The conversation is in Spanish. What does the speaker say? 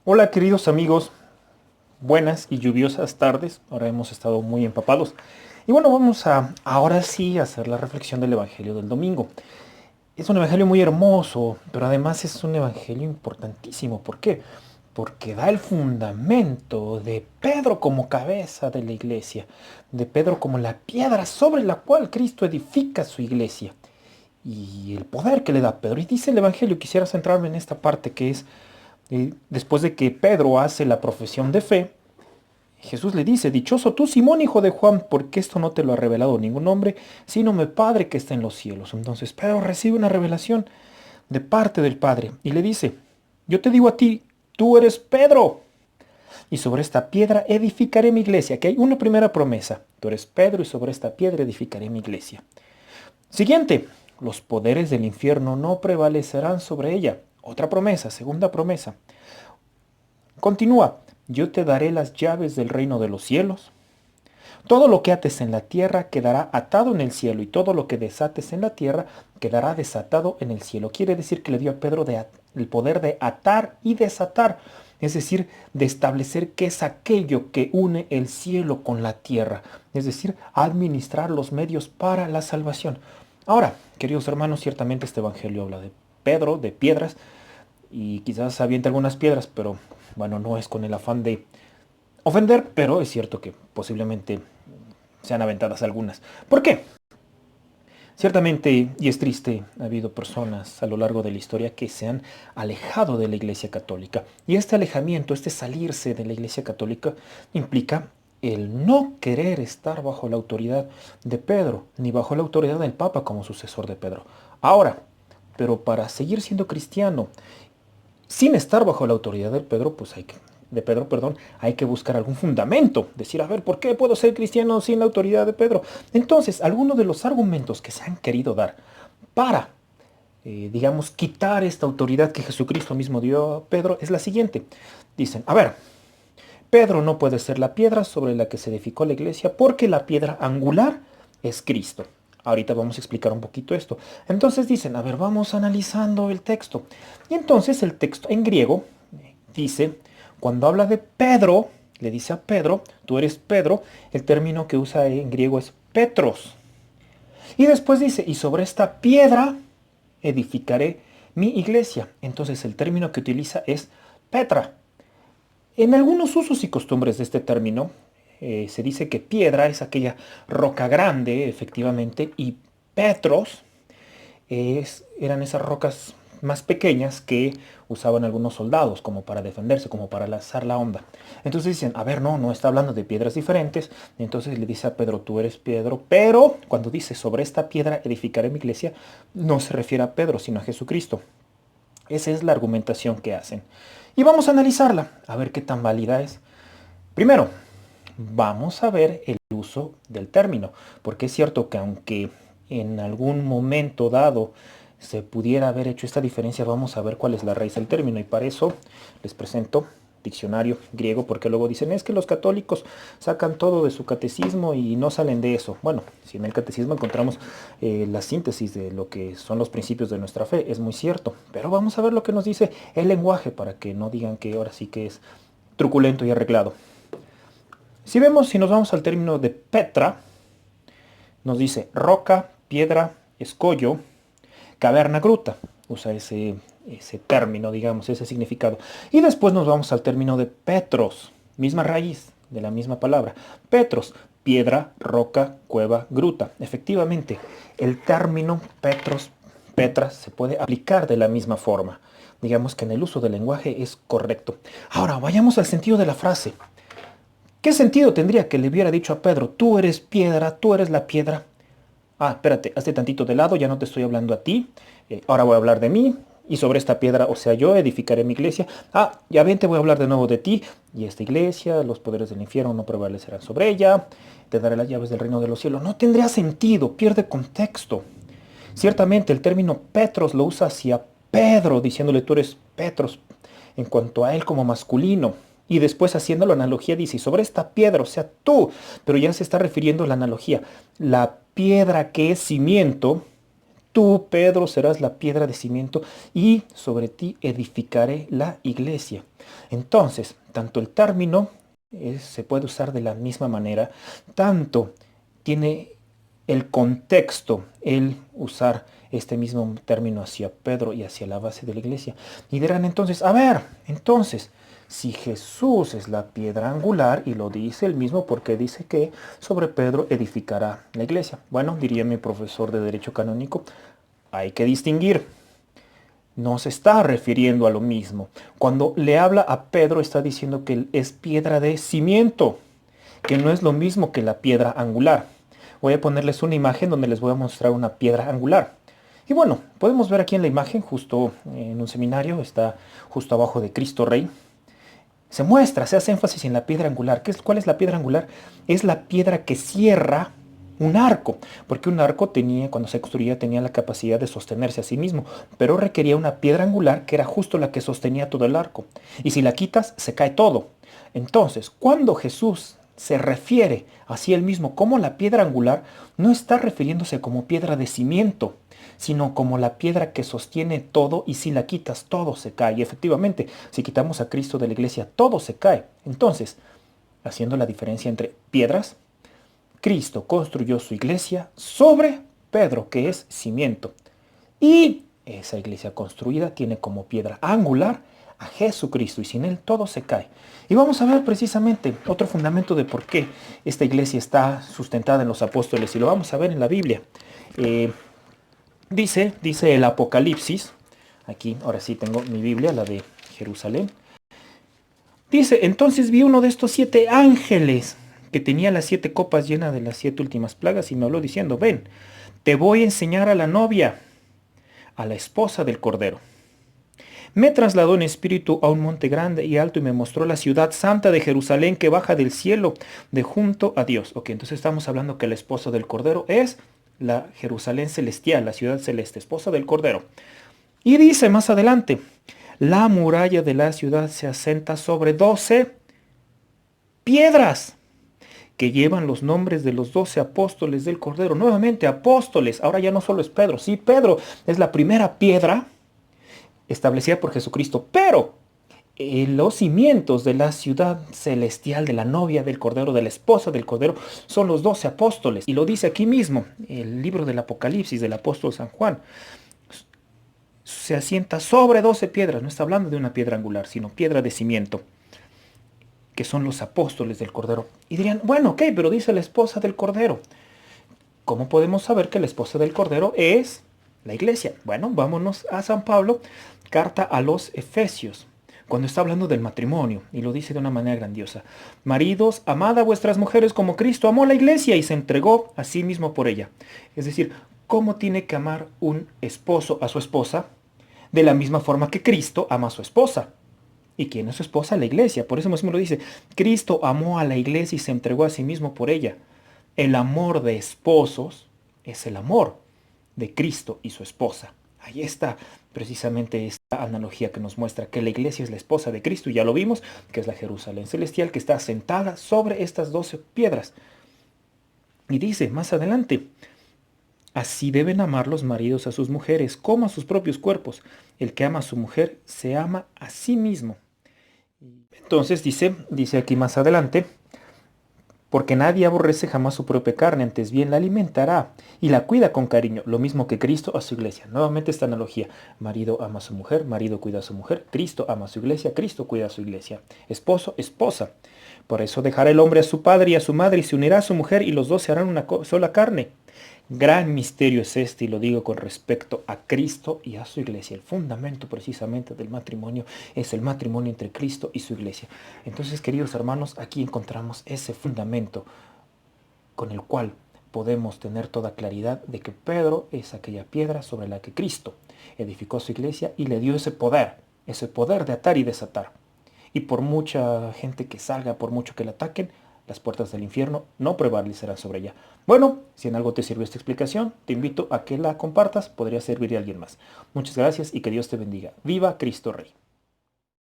Hola queridos amigos, buenas y lluviosas tardes. Ahora hemos estado muy empapados. Y bueno, vamos a ahora sí hacer la reflexión del Evangelio del domingo. Es un evangelio muy hermoso, pero además es un evangelio importantísimo. ¿Por qué? Porque da el fundamento de Pedro como cabeza de la iglesia, de Pedro como la piedra sobre la cual Cristo edifica su iglesia y el poder que le da a Pedro. Y dice el evangelio, quisiera centrarme en esta parte que es después de que Pedro hace la profesión de fe, Jesús le dice, dichoso tú, Simón, hijo de Juan, porque esto no te lo ha revelado ningún hombre, sino mi Padre que está en los cielos. Entonces Pedro recibe una revelación de parte del Padre y le dice, yo te digo a ti, tú eres Pedro, y sobre esta piedra edificaré mi iglesia. Que hay una primera promesa, tú eres Pedro y sobre esta piedra edificaré mi iglesia. Siguiente, los poderes del infierno no prevalecerán sobre ella. Otra promesa, segunda promesa. Continúa, yo te daré las llaves del reino de los cielos. Todo lo que ates en la tierra quedará atado en el cielo y todo lo que desates en la tierra quedará desatado en el cielo. Quiere decir que le dio a Pedro el poder de atar y desatar, es decir, de establecer qué es aquello que une el cielo con la tierra, es decir, administrar los medios para la salvación. Ahora, queridos hermanos, ciertamente este evangelio habla de Pedro, de piedras, y quizás aviente algunas piedras, pero bueno, no es con el afán de ofender, pero es cierto que posiblemente sean aventadas algunas. ¿Por qué? Ciertamente, y es triste, ha habido personas a lo largo de la historia que se han alejado de la Iglesia Católica. Y este alejamiento, este salirse de la Iglesia Católica, implica el no querer estar bajo la autoridad de Pedro, ni bajo la autoridad del Papa como sucesor de Pedro. Ahora, pero para seguir siendo cristiano sin estar bajo la autoridad de Pedro, perdón, hay que buscar algún fundamento. Decir, a ver, ¿por qué puedo ser cristiano sin la autoridad de Pedro? Entonces, algunos de los argumentos que se han querido dar para, digamos, quitar esta autoridad que Jesucristo mismo dio a Pedro es la siguiente. Dicen, a ver, Pedro no puede ser la piedra sobre la que se edificó la iglesia porque la piedra angular es Cristo. Ahorita vamos a explicar un poquito esto. Entonces dicen, a ver, vamos analizando el texto. Y entonces el texto en griego dice, cuando habla de Pedro, le dice a Pedro, tú eres Pedro, el término que usa en griego es Petros. Y después dice, y sobre esta piedra edificaré mi iglesia. Entonces el término que utiliza es Petra. En algunos usos y costumbres de este término, se dice que piedra es aquella roca grande, efectivamente, y petros eran esas rocas más pequeñas que usaban algunos soldados como para defenderse, como para lanzar la onda. Entonces dicen, a ver, no, no está hablando de piedras diferentes. Entonces le dice a Pedro, tú eres Pedro, pero cuando dice sobre esta piedra edificaré mi iglesia, no se refiere a Pedro, sino a Jesucristo. Esa es la argumentación que hacen. Y vamos a analizarla, a ver qué tan válida es. Primero, vamos a ver el uso del término, porque es cierto que aunque en algún momento dado se pudiera haber hecho esta diferencia, vamos a ver cuál es la raíz del término. Y para eso les presento diccionario griego, porque luego dicen, es que los católicos sacan todo de su catecismo y no salen de eso. Bueno, si en el catecismo encontramos la síntesis de lo que son los principios de nuestra fe, es muy cierto. Pero vamos a ver lo que nos dice el lenguaje, para que no digan que ahora sí que es truculento y arreglado. Si vemos, si nos vamos al término de Petra, nos dice roca, piedra, escollo, caverna, gruta. Usa ese término, digamos, ese significado. Y después nos vamos al término de Petros, misma raíz de la misma palabra. Petros, piedra, roca, cueva, gruta. Efectivamente, el término Petros, Petra se puede aplicar de la misma forma. Digamos que en el uso del lenguaje es correcto. Ahora, vayamos al sentido de la frase. ¿Qué sentido tendría que le hubiera dicho a Pedro, tú eres piedra, tú eres la piedra? Ah, espérate, hazte tantito de lado, ya no te estoy hablando a ti. Ahora voy a hablar de mí. Y sobre esta piedra, o sea, yo edificaré mi iglesia. Ah, ya ven, te voy a hablar de nuevo de ti. Y esta iglesia, los poderes del infierno no prevalecerán sobre ella. Te daré las llaves del reino de los cielos. No tendría sentido, pierde contexto. Ciertamente el término Petros lo usa hacia Pedro, diciéndole tú eres Petros, en cuanto a él como masculino. Y después haciendo la analogía dice, sobre esta piedra, o sea, tú, pero ya se está refiriendo a la analogía. La piedra que es cimiento, tú, Pedro, serás la piedra de cimiento y sobre ti edificaré la iglesia. Entonces, tanto el término se puede usar de la misma manera, tanto tiene el contexto, el usar este mismo término hacia Pedro y hacia la base de la iglesia. Y dirán entonces, a ver, entonces, si Jesús es la piedra angular, y lo dice él mismo porque dice que sobre Pedro edificará la iglesia. Bueno, diría mi profesor de Derecho Canónico, hay que distinguir. No se está refiriendo a lo mismo. Cuando le habla a Pedro está diciendo que él es piedra de cimiento, que no es lo mismo que la piedra angular. Voy a ponerles una imagen donde les voy a mostrar una piedra angular. Y bueno, podemos ver aquí en la imagen, justo en un seminario, está justo abajo de Cristo Rey. Se muestra, se hace énfasis en la piedra angular. ¿Cuál es la piedra angular? Es la piedra que cierra un arco, porque un arco tenía, cuando se construía, tenía la capacidad de sostenerse a sí mismo, pero requería una piedra angular que era justo la que sostenía todo el arco. Y si la quitas, se cae todo. Entonces, cuando Jesús se refiere a sí él mismo como la piedra angular, no está refiriéndose como piedra de cimiento, sino como la piedra que sostiene todo, y si la quitas, todo se cae. Y efectivamente, si quitamos a Cristo de la iglesia, todo se cae. Entonces, haciendo la diferencia entre piedras, Cristo construyó su iglesia sobre Pedro, que es cimiento. Y esa iglesia construida tiene como piedra angular a Jesucristo, y sin él todo se cae. Y vamos a ver precisamente otro fundamento de por qué esta iglesia está sustentada en los apóstoles, y lo vamos a ver en la Biblia. Dice el Apocalipsis, aquí ahora sí tengo mi Biblia, la de Jerusalén. Dice, entonces vi uno de estos 7 ángeles que tenía las 7 copas llenas de las 7 últimas plagas, y me habló diciendo, ven, te voy a enseñar a la novia, a la esposa del Cordero. Me trasladó en espíritu a un monte grande y alto y me mostró la ciudad santa de Jerusalén que baja del cielo de junto a Dios. Ok, entonces estamos hablando que la esposa del Cordero es la Jerusalén celestial, la ciudad celeste, esposa del Cordero. Y dice más adelante, la muralla de la ciudad se asenta sobre 12 piedras que llevan los nombres de los 12 apóstoles del Cordero. Nuevamente, apóstoles. Ahora ya no solo es Pedro. Sí, Pedro es la primera piedra establecida por Jesucristo, pero los cimientos de la ciudad celestial, de la novia del Cordero, de la esposa del Cordero, son los 12 apóstoles. Y lo dice aquí mismo, el libro del Apocalipsis del apóstol San Juan. Se asienta sobre 12 piedras. No está hablando de una piedra angular, sino piedra de cimiento, que son los apóstoles del Cordero. Y dirían, bueno, ok, pero dice la esposa del Cordero. ¿Cómo podemos saber que la esposa del Cordero es la iglesia? Bueno, vámonos a San Pablo, carta a los Efesios, cuando está hablando del matrimonio, y lo dice de una manera grandiosa. Maridos, amad a vuestras mujeres como Cristo amó a la iglesia y se entregó a sí mismo por ella. Es decir, ¿cómo tiene que amar un esposo a su esposa? De la misma forma que Cristo ama a su esposa. ¿Y quién es su esposa? La iglesia. Por eso mismo lo dice. Cristo amó a la iglesia y se entregó a sí mismo por ella. El amor de esposos es el amor de Cristo y su esposa. Ahí está precisamente esta analogía que nos muestra que la iglesia es la esposa de Cristo. Y ya lo vimos, que es la Jerusalén celestial, que está sentada sobre estas 12 piedras. Y dice más adelante, así deben amar los maridos a sus mujeres como a sus propios cuerpos. El que ama a su mujer se ama a sí mismo. Entonces dice aquí más adelante, porque nadie aborrece jamás su propia carne, antes bien la alimentará y la cuida con cariño, lo mismo que Cristo a su iglesia. Nuevamente esta analogía, marido ama a su mujer, marido cuida a su mujer, Cristo ama a su iglesia, Cristo cuida a su iglesia. Esposo, esposa. Por eso dejará el hombre a su padre y a su madre y se unirá a su mujer y los dos se harán una sola carne. Gran misterio es este, y lo digo con respecto a Cristo y a su iglesia. El fundamento precisamente del matrimonio es el matrimonio entre Cristo y su iglesia. Entonces, queridos hermanos, aquí encontramos ese fundamento con el cual podemos tener toda claridad de que Pedro es aquella piedra sobre la que Cristo edificó su iglesia y le dio ese poder de atar y desatar. Y por mucha gente que salga, por mucho que la ataquen, las puertas del infierno no prevalecerán sobre ella. Bueno, si en algo te sirvió esta explicación, te invito a que la compartas, podría servir a alguien más. Muchas gracias y que Dios te bendiga. ¡Viva Cristo Rey!